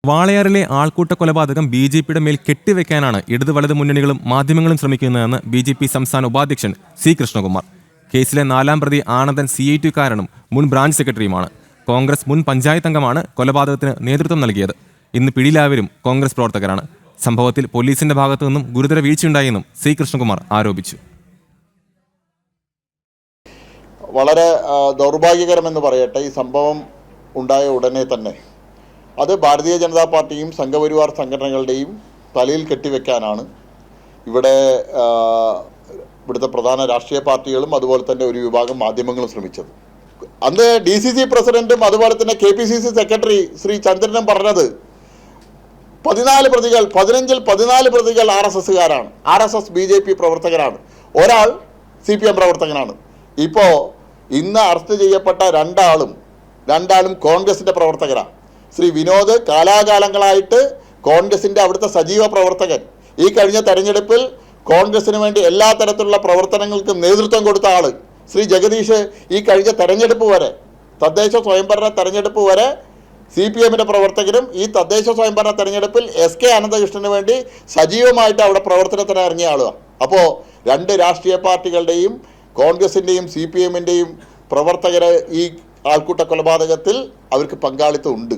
വാളയാറിലെ ആൾക്കൂട്ട കൊലപാതകം BJPയുടെ മേൽ കെട്ടിവെക്കാനാണ് ഇടത് വലത് മുന്നണികളും മാധ്യമങ്ങളും ശ്രമിക്കുന്നതെന്ന് BJP സംസ്ഥാന ഉപാധ്യക്ഷൻ C. കൃഷ്ണകുമാർ. കേസിലെ 4ാം പ്രതി ആനന്ദൻ CIT-കാരനും മുൻ ബ്രാഞ്ച് സെക്രട്ടറിയുമാണ്. കോൺഗ്രസ് മുൻ പഞ്ചായത്ത് അംഗമാണ് കൊലപാതകത്തിന് നേതൃത്വം നൽകിയത്. ഇന്ന് പിടിയിലായവരും കോൺഗ്രസ് പ്രവർത്തകരാണ്. സംഭവത്തിൽ പോലീസിന്റെ ഭാഗത്തുനിന്നും ഗുരുതര വീഴ്ചയുണ്ടായെന്നും C. കൃഷ്ണകുമാർ ആരോപിച്ചു. വളരെ ദൗർഭാഗ്യകരമെന്ന് പറയട്ടെ, ഈ സംഭവം ഉണ്ടായ ഉടനെ തന്നെ അത് ഭാരതീയ ജനതാ പാർട്ടിയും സംഘപരിവാർ സംഘടനകളുടെയും തലയിൽ കെട്ടിവെക്കാനാണ് ഇവിടുത്തെ പ്രധാന രാഷ്ട്രീയ പാർട്ടികളും അതുപോലെ തന്നെ ഒരു വിഭാഗം മാധ്യമങ്ങളും ശ്രമിച്ചത്. അന്ന് DCC പ്രസിഡന്റും അതുപോലെ തന്നെ KPCC സെക്രട്ടറി ശ്രീ ചന്ദ്രനും പറഞ്ഞത് 14 പ്രതികൾ 15-ൽ 14 പ്രതികൾ RSSകാരാണ്, RSS BJP പ്രവർത്തകരാണ്, ഒരാൾ CPM പ്രവർത്തകനാണ്. ഇപ്പോൾ ഇന്ന് അറസ്റ്റ് ചെയ്യപ്പെട്ട രണ്ടാളും കോൺഗ്രസിൻ്റെ പ്രവർത്തകരാണ്. ശ്രീ വിനോദ് കാലാകാലങ്ങളായിട്ട് കോൺഗ്രസിൻ്റെ അവിടുത്തെ സജീവ പ്രവർത്തകൻ, ഈ കഴിഞ്ഞ തെരഞ്ഞെടുപ്പിൽ കോൺഗ്രസിന് വേണ്ടി എല്ലാ തരത്തിലുള്ള പ്രവർത്തനങ്ങൾക്കും നേതൃത്വം കൊടുത്ത ആൾ. ശ്രീ ജഗദീഷ് ഈ കഴിഞ്ഞ തെരഞ്ഞെടുപ്പ് വരെ, തദ്ദേശ സ്വയംഭരണ തെരഞ്ഞെടുപ്പ് വരെ CPMൻ്റെ പ്രവർത്തകരും ഈ തദ്ദേശ സ്വയംഭരണ തെരഞ്ഞെടുപ്പിൽ SK അനന്തകൃഷ്ണന് വേണ്ടി സജീവമായിട്ട് അവിടെ പ്രവർത്തനത്തിന് ഇറങ്ങിയ ആളുമാണ്. അപ്പോൾ രണ്ട് രാഷ്ട്രീയ പാർട്ടികളുടെയും കോൺഗ്രസിൻ്റെയും CPMൻ്റെയും പ്രവർത്തകരെ ഈ ആൾക്കൂട്ട കൊലപാതകത്തിൽ അവർക്ക് പങ്കാളിത്തം ഉണ്ട്.